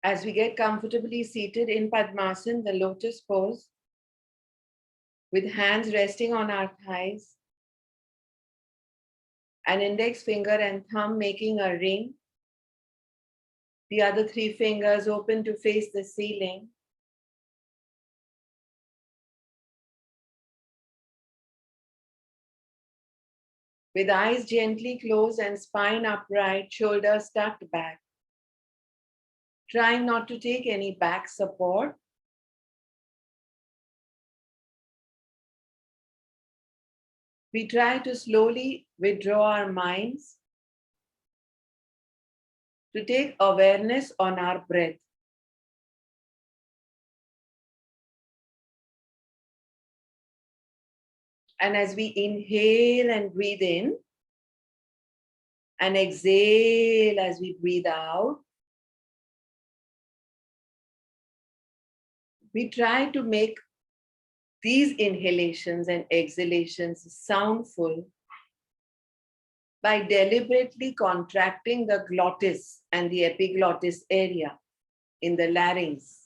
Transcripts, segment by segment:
As we get comfortably seated in Padmasan, the lotus pose, with hands resting on our thighs, an index finger and thumb making a ring, the other three fingers open to face the ceiling. With eyes gently closed and spine upright, shoulders tucked back. Trying not to take any back support. We try to slowly withdraw our minds to take awareness on our breath. And as we inhale and breathe in, and exhale as we breathe out, we try to make these inhalations and exhalations soundful by deliberately contracting the glottis and the epiglottis area in the larynx.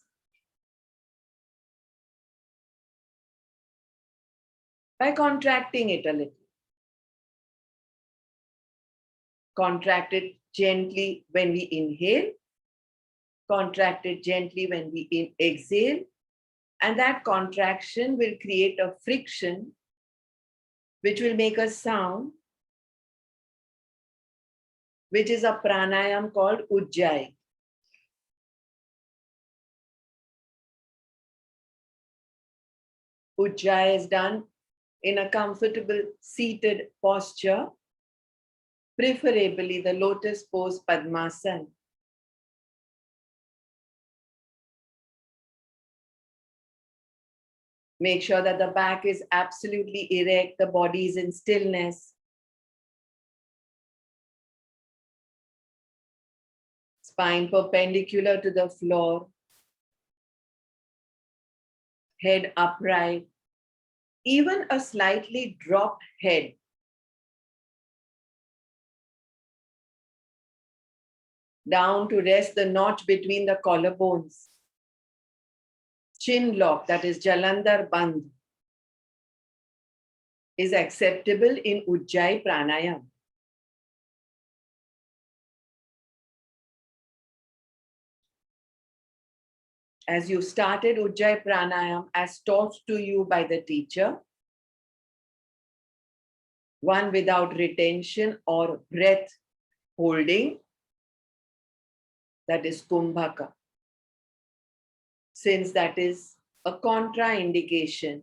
By contracting it a little. Contract it gently when we inhale, contract it gently when we exhale, and that contraction will create a friction which will make a sound, which is a pranayam called Ujjayi. Ujjayi is done in a comfortable seated posture, preferably the lotus pose Padmasan. Make sure that the back is absolutely erect, the body is in stillness. Spine perpendicular to the floor. Head upright. Even a slightly dropped head down to rest the notch between the collarbones. Chin lock, that is Jalandhar Bandh, is acceptable in Ujjayi Pranayam. As you started Ujjayi Pranayam as taught to you by the teacher, one without retention or breath holding, that is Kumbhaka. Since that is a contraindication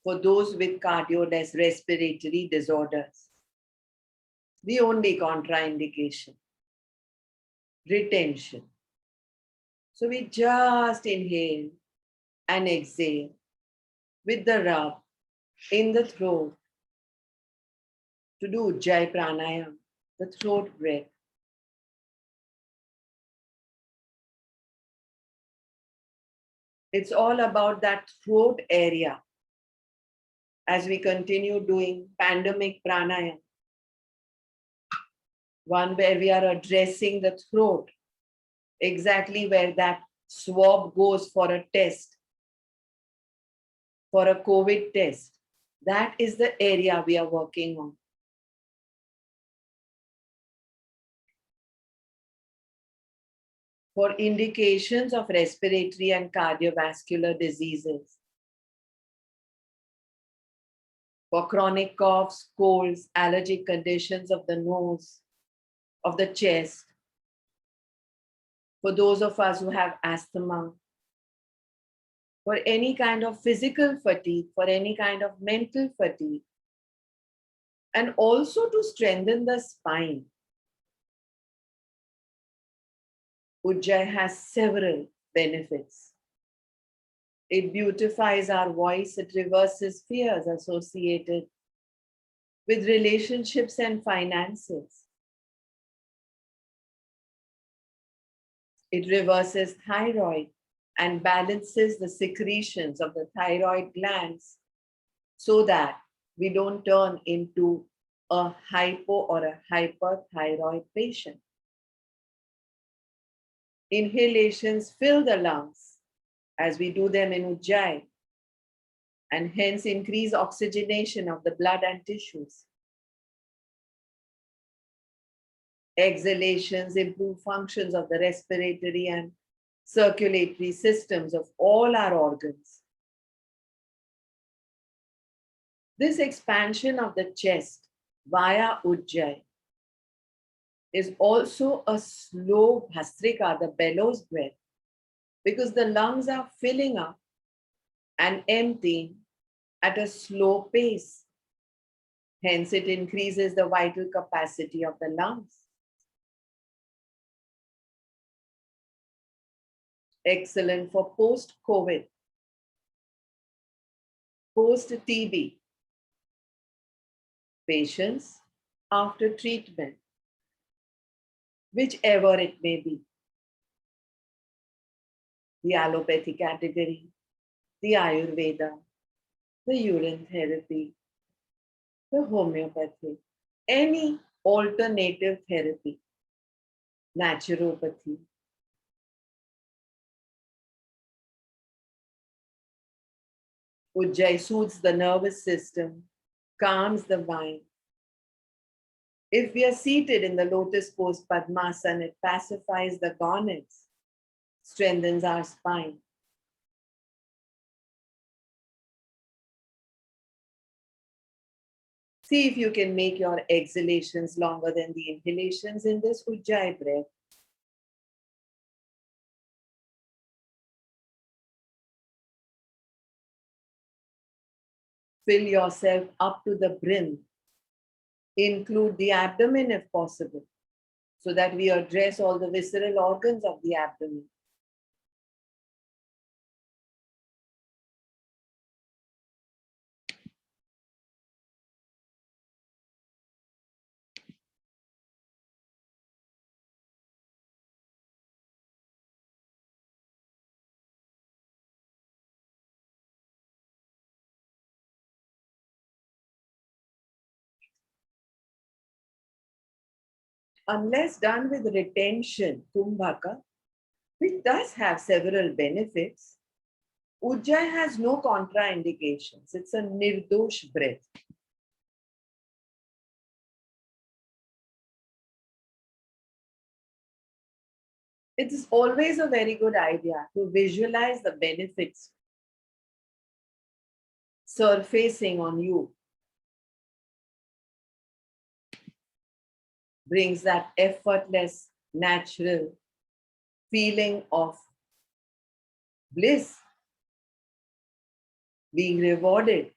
for those with cardiorespiratory disorders. The only contraindication, retention. So we just inhale and exhale with the rub in the throat to do Ujjayi Pranayam, the throat breath. It's all about that throat area as we continue doing pandemic pranayam. One where we are addressing the throat, exactly where that swab goes for a test, for a COVID test. That is the area we are working on. For indications of respiratory and cardiovascular diseases, for chronic coughs, colds, allergic conditions of the nose, of the chest, for those of us who have asthma, for any kind of physical fatigue, for any kind of mental fatigue, and also to strengthen the spine. Ujjayi has several benefits. It beautifies our voice, it reverses fears associated with relationships and finances. It reverses thyroid and balances the secretions of the thyroid glands so that we don't turn into a hypo or a hyperthyroid patient. Inhalations fill the lungs as we do them in Ujjayi, and hence increase oxygenation of the blood and tissues. Exhalations improve functions of the respiratory and circulatory systems of all our organs. This expansion of the chest via Ujjayi is also a slow bhastrika, the bellows breath, because the lungs are filling up and emptying at a slow pace. Hence, it increases the vital capacity of the lungs. Excellent for post-COVID, post-TB patients after treatment, whichever it may be. The allopathy category, the Ayurveda, the urine therapy, the homeopathy, any alternative therapy, naturopathy. Ujjayi soothes the nervous system, calms the mind. If we are seated in the lotus pose Padmasan, it pacifies the gonets, strengthens our spine. See if you can make your exhalations longer than the inhalations in this Ujjayi breath. Fill yourself up to the brim. Include the abdomen if possible, so that we address all the visceral organs of the abdomen. Unless done with retention, kumbhaka, which does have several benefits, Ujjayi has no contraindications. It's a nirdosh breath. It is always a very good idea to visualize the benefits surfacing on you. Brings that effortless, natural feeling of bliss, being rewarded,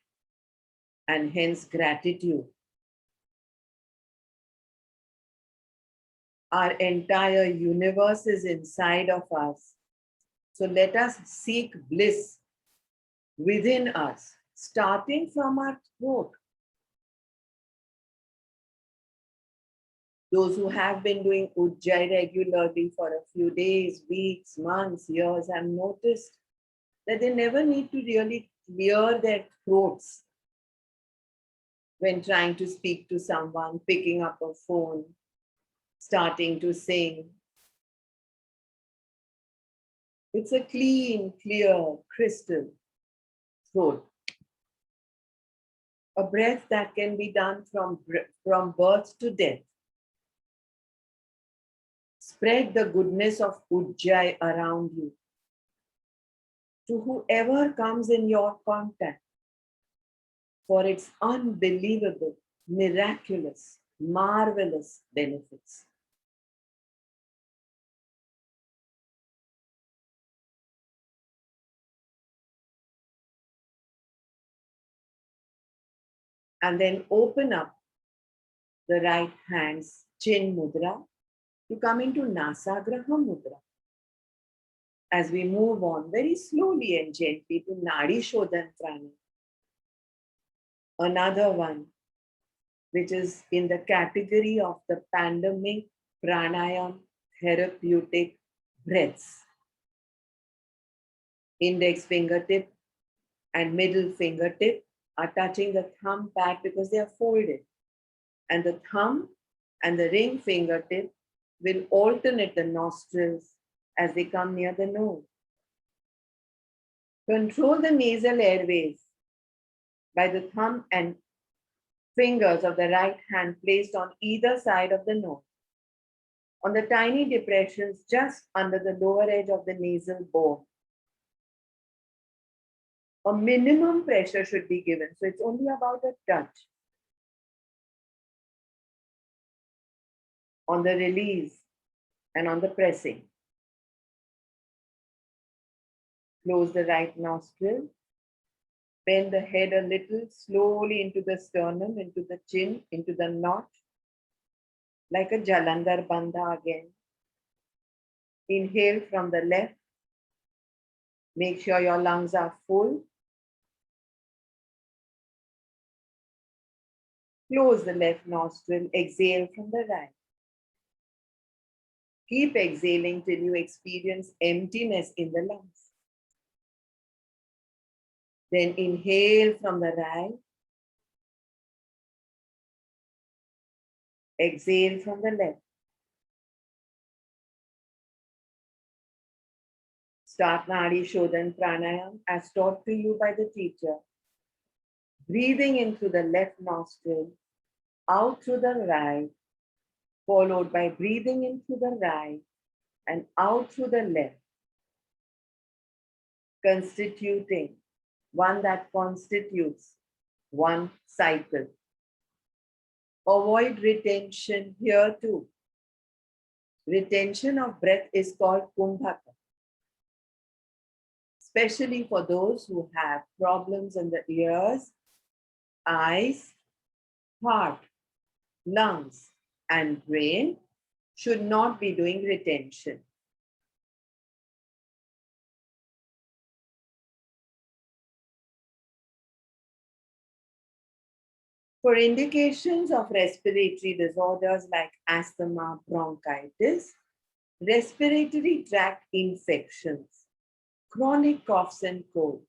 and hence gratitude. Our entire universe is inside of us. So let us seek bliss within us, starting from our throat. Those who have been doing Ujjayi regularly for a few days, weeks, months, years have noticed that they never need to really clear their throats when trying to speak to someone, picking up a phone, starting to sing. It's a clean, clear, crystal throat. A breath that can be done from birth to death. Spread the goodness of Ujjayi around you to whoever comes in your contact for its unbelievable, miraculous, marvelous benefits. And then open up the right hand's chin mudra to come into Nasagraha mudra. As we move on very slowly and gently to Nadi Shodhan Pranayam. Another one, which is in the category of the pandemic Pranayam therapeutic breaths. Index fingertip and middle fingertip are touching the thumb pad because they are folded. And the thumb and the ring fingertip will alternate the nostrils as they come near the nose. Control the nasal airways by the thumb and fingers of the right hand placed on either side of the nose, on the tiny depressions just under the lower edge of the nasal bone. A minimum pressure should be given, so it's only about a touch. On the release and on the pressing. Close the right nostril. Bend the head a little slowly into the sternum, into the chin, into the notch, like a Jalandhar Bandha again. Inhale from the left. Make sure your lungs are full. Close the left nostril. Exhale from the right. Keep exhaling till you experience emptiness in the lungs. Then inhale from the right. Exhale from the left. Start Nadi Shodhan Pranayam as taught to you by the teacher. Breathing in through the left nostril, out through the right, followed by breathing in through the right and out through the left, constituting one that constitutes one cycle. Avoid retention here too. Retention of breath is called kumbhaka, especially for those who have problems in the ears, eyes, heart, lungs, and brain should not be doing retention. For indications of respiratory disorders like asthma, bronchitis, respiratory tract infections, chronic coughs and colds,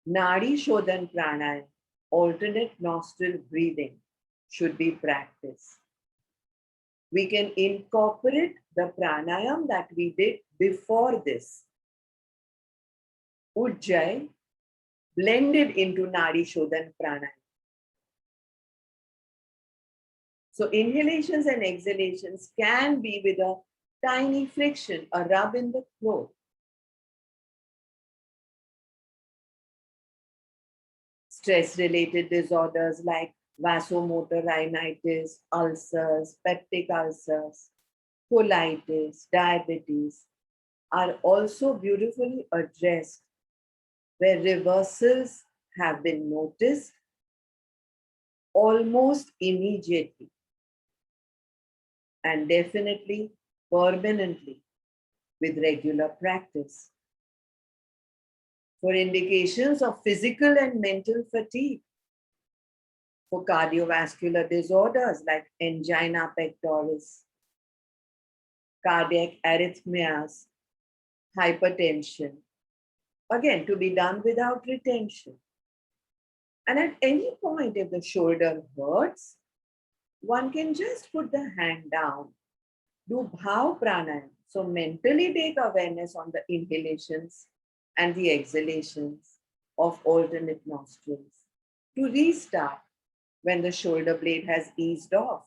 Nadi Shodhan Pranayam, alternate nostril breathing, should be practiced. We can incorporate the pranayam that we did before this. Ujjayi blended into Nadi Shodhan Pranayam. So inhalations and exhalations can be with a tiny friction, a rub in the throat. Stress-related disorders like vasomotor rhinitis, ulcers, peptic ulcers, colitis, diabetes are also beautifully addressed where reversals have been noticed almost immediately and definitely permanently with regular practice. For indications of physical and mental fatigue, for cardiovascular disorders like angina pectoris, cardiac arrhythmias, hypertension, again to be done without retention. And at any point if the shoulder hurts, one can just put the hand down, do bhav pranayam. So mentally take awareness on the inhalations and the exhalations of alternate nostrils to restart when the shoulder blade has eased off.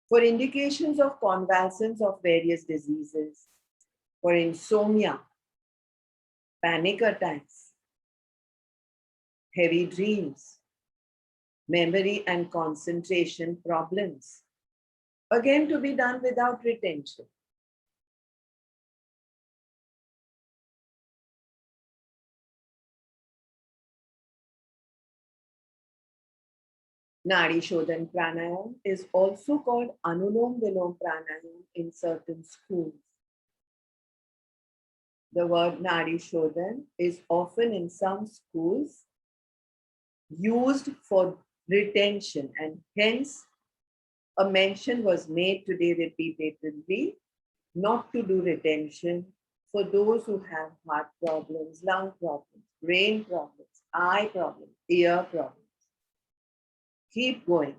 For indications of convulsions of various diseases, for insomnia, panic attacks, heavy dreams, memory and concentration problems, again to be done without retention. Nadi Shodhan Pranayam is also called Anulom Vilom Pranayam in certain schools. The word Nadi Shodhan is often in some schools used for retention, and hence a mention was made today repeatedly not to do retention for those who have heart problems, lung problems, brain problems, eye problems, ear problems. Keep going.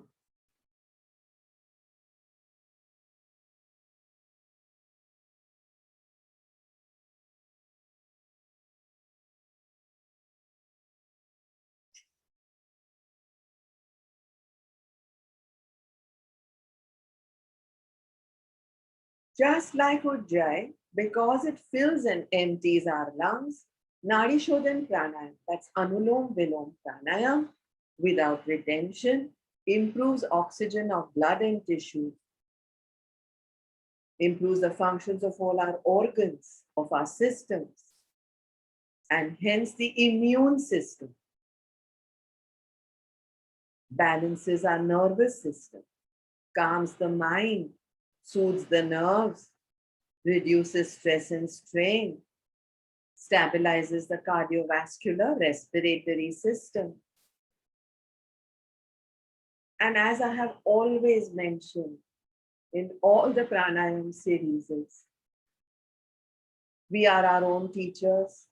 Just like Ujjayi, because it fills and empties our lungs, Nadi Shodhan Pranayam, that's Anulom Vilom Pranayam, without retention, improves oxygen of blood and tissue, improves the functions of all our organs, of our systems, and hence the immune system, balances our nervous system, calms the mind, soothes the nerves, reduces stress and strain, stabilizes the cardiovascular respiratory system. And as I have always mentioned in all the pranayam series, we are our own teachers,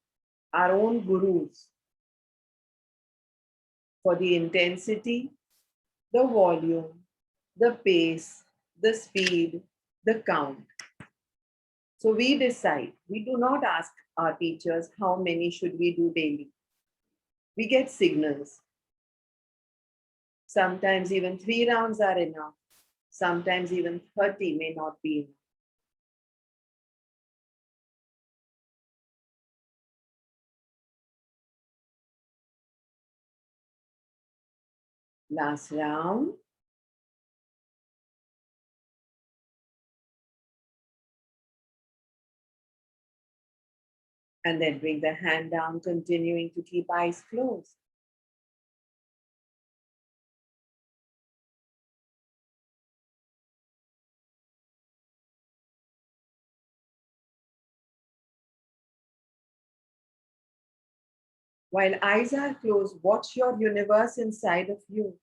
our own gurus for the intensity, the volume, the pace, the speed, the count. So we decide. We do not ask our teachers how many should we do daily. We get signals. Sometimes even 3 rounds are enough. Sometimes even 30 may not be enough. Last round. And then bring the hand down, continuing to keep eyes closed. While eyes are closed, watch your universe inside of you.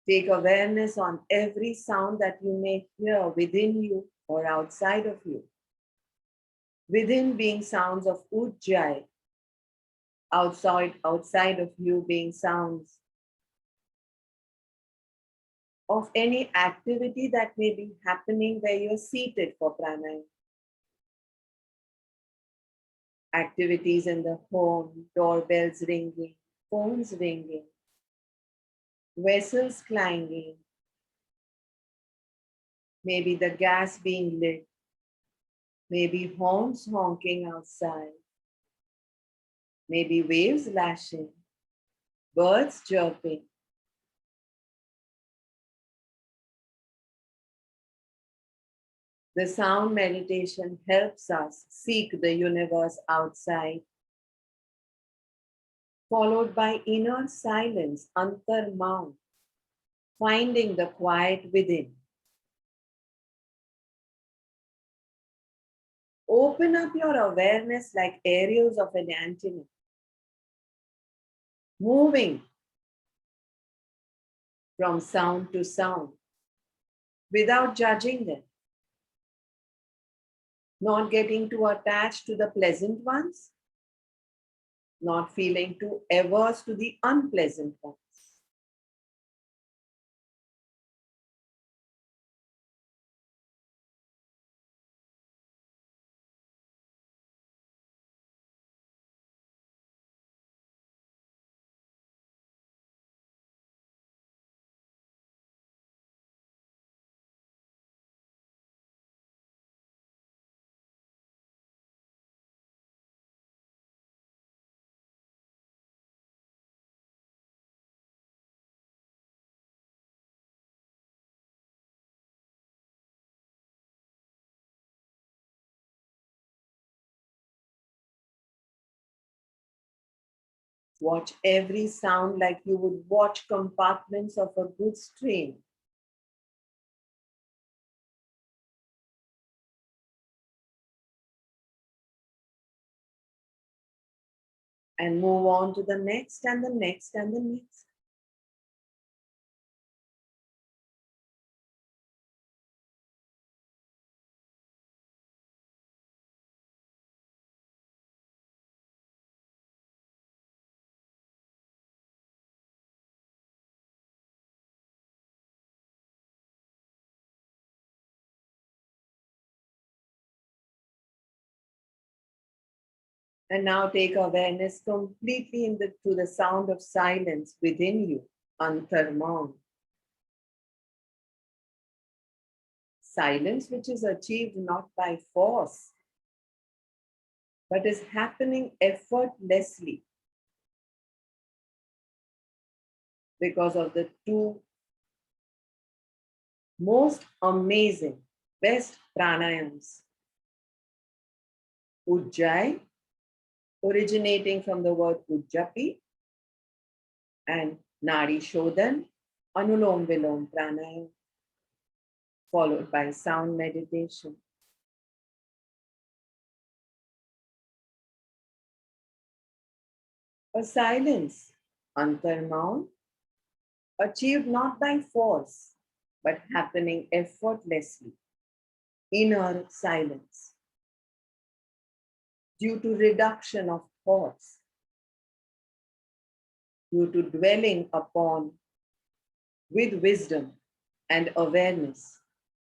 Take awareness on every sound that you may hear within you or outside of you. Within being sounds of Ujjayi, outside of you being sounds of any activity that may be happening where you're seated for pranayama. Activities in the home, doorbells ringing, phones ringing, vessels clanging, maybe the gas being lit, maybe horns honking outside, maybe waves lashing, birds chirping. The sound meditation helps us seek the universe outside, followed by inner silence, antarman, finding the quiet within. Open up your awareness like aerials of an antenna, moving from sound to sound without judging them, not getting too attached to the pleasant ones, not feeling too averse to the unpleasant ones. Watch every sound like you would watch compartments of a goods train. And move on to the next and the next and the next. And now take awareness completely to the sound of silence within you, Antarmaun. Silence which is achieved not by force, but is happening effortlessly because of the two most amazing, best pranayams. Ujjayi, originating from the word Ujjapi, and Nadi Shodhan, Anulom Vilom Pranayam, followed by sound meditation. A silence, Antarmaun, achieved not by force, but happening effortlessly, inner silence, due to reduction of thoughts, due to dwelling upon with wisdom and awareness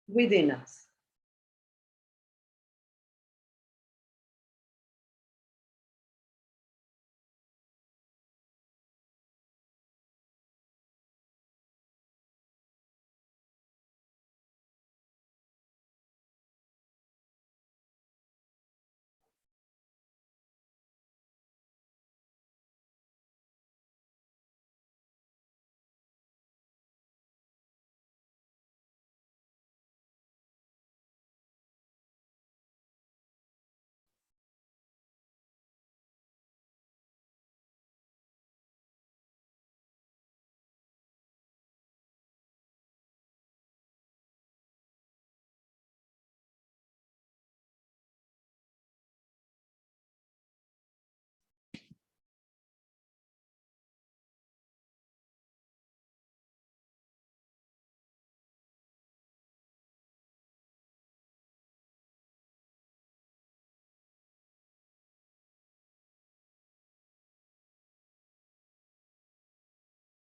within us.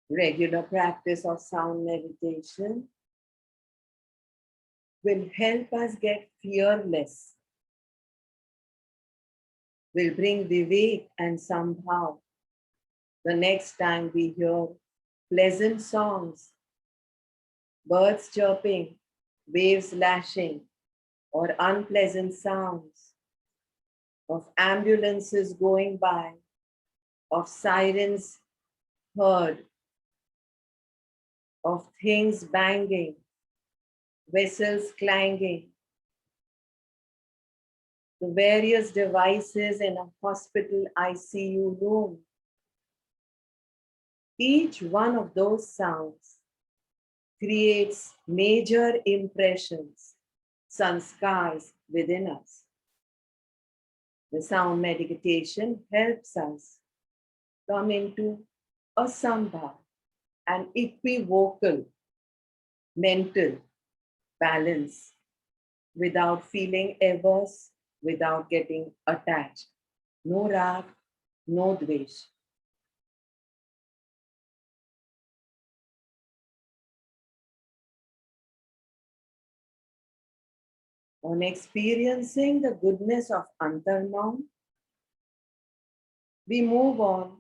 Regular practice of sound meditation will help us get fearless, will bring vivek, and somehow the next time we hear pleasant songs, birds chirping, waves lashing, or unpleasant sounds of ambulances going by, of sirens heard, of things banging, vessels clanging, the various devices in a hospital ICU room. Each one of those sounds creates major impressions, sanskars within us. The sound meditation helps us come into a sambha, an equivocal mental balance without feeling averse, without getting attached. No rag, no dvesh. On experiencing the goodness of Antarnaum, we move on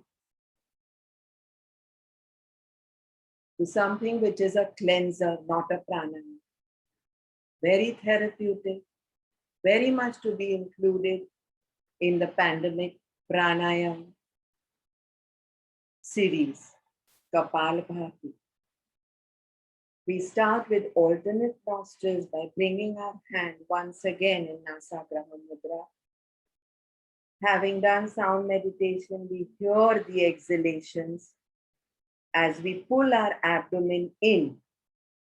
to something which is a cleanser, not a pranayama. Very therapeutic, very much to be included in the pandemic pranayam series, Kapalbhati. We start with alternate postures by bringing our hand once again in Nasagraha Mudra. Having done sound meditation, we hear the exhalations as we pull our abdomen in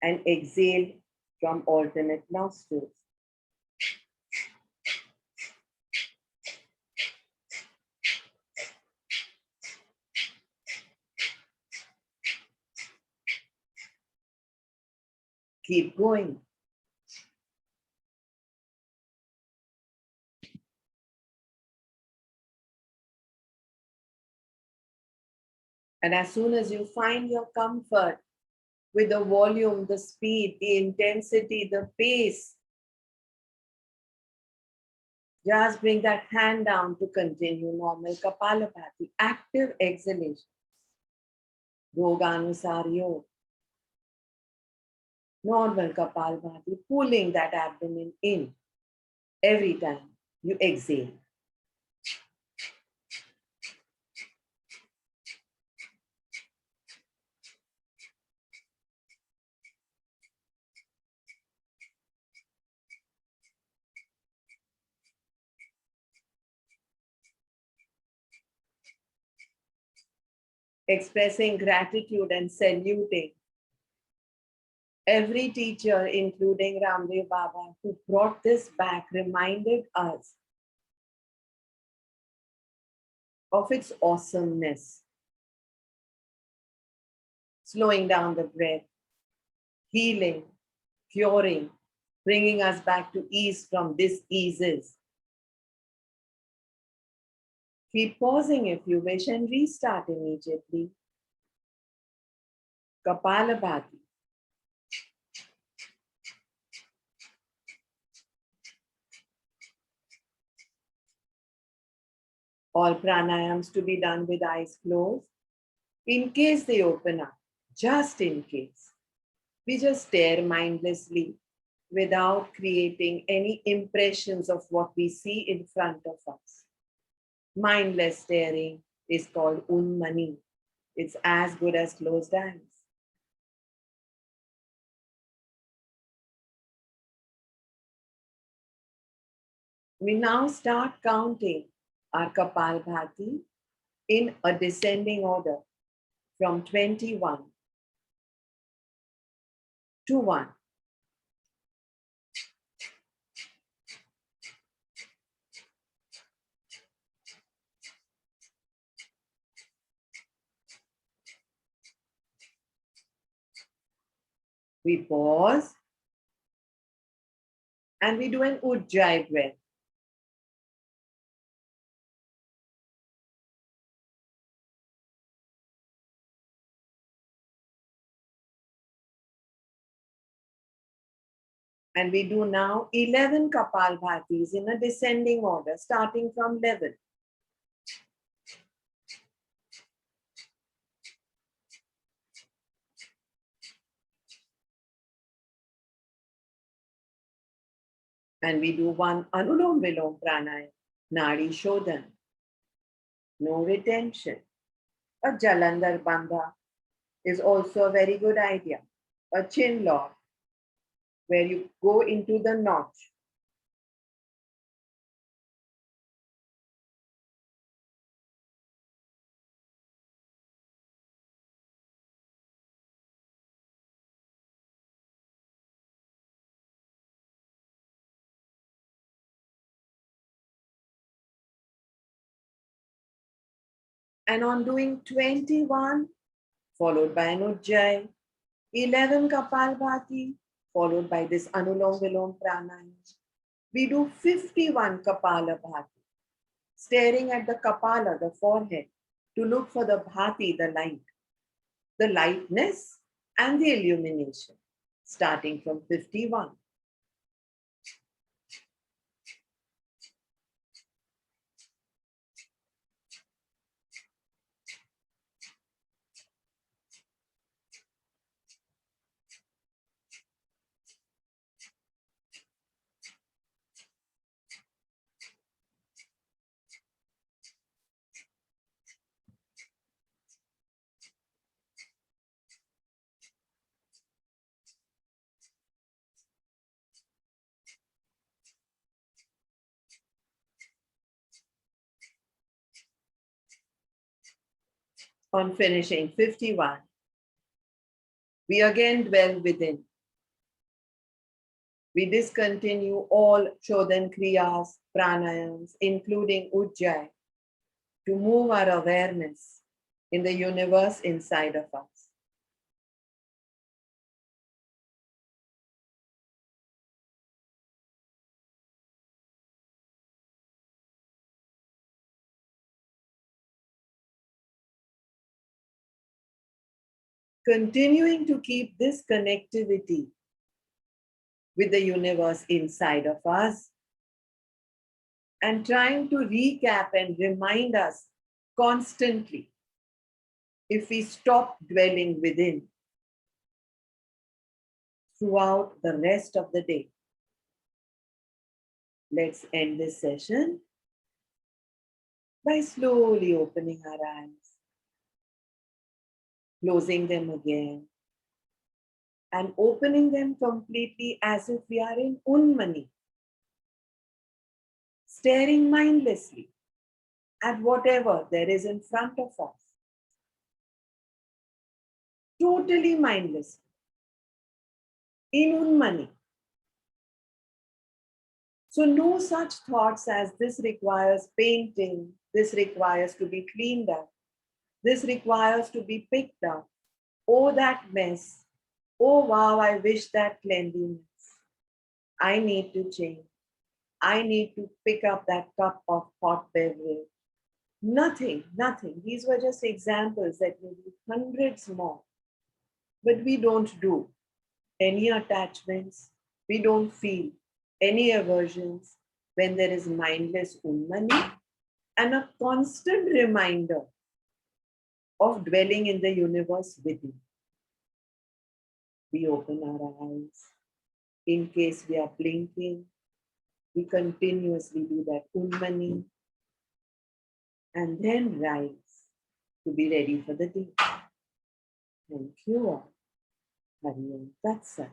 and exhale from alternate nostrils. Keep going. And as soon as you find your comfort with the volume, the speed, the intensity, the pace, Just bring that hand down to continue normal Kapalabhati, active exhalation. Yoganusar Yoga. Normal Kapalabhati, pulling that abdomen in every time you exhale. Expressing gratitude and saluting every teacher, including Ramdev Baba, who brought this back, reminded us of its awesomeness. Slowing down the breath, healing, curing, bringing us back to ease from diseases. Keep pausing if you wish and restart immediately. Kapalabhati. All pranayams to be done with eyes closed. In case they open up, just in case, we just stare mindlessly without creating any impressions of what we see in front of us. Mindless staring is called unmani. It's as good as closed eyes. We now start counting our Kapalbhati in a descending order from 21 to 1. We pause and we do an Ujjayi breath. And we do now 11 Kapalbhatis in a descending order, starting from 11. And we do one Anulom Vilom Pranayam, Nadi Shodhan. No retention. A Jalandhar Bandha is also a very good idea. A chin lock, where you go into the notch. And on doing 21, followed by an Ujjayi, 11 Kapalbhati, followed by this Anulom Vilom Pranayam. We do 51 Kapalabhati, staring at the Kapala, the forehead, to look for the Bhati, the lightness and the illumination, starting from 51. On finishing 51, we again dwell within. We discontinue all Shodhan Kriyas, Pranayams, including Ujjayi, to move our awareness in the universe inside of us. Continuing to keep this connectivity with the universe inside of us, and trying to recap and remind us constantly if we stop dwelling within throughout the rest of the day. Let's end this session by slowly opening our eyes, closing them again, and opening them completely as if we are in Unmani, staring mindlessly at whatever there is in front of us. Totally mindless, in Unmani. So no such thoughts as this requires painting, this requires to be cleaned up, this requires to be picked up. Oh, that mess. Oh, wow, I wish that cleanliness. I need to change. I need to pick up that cup of hot beverage. Nothing, nothing. These were just examples that may be hundreds more. But we don't do any attachments. We don't feel any aversions when there is mindless Unmani and a constant reminder of dwelling in the universe within. We open our eyes. In case we are blinking, we continuously do that Unmani and then rise to be ready for the day. Thank you all. Hari Om Tat Sat.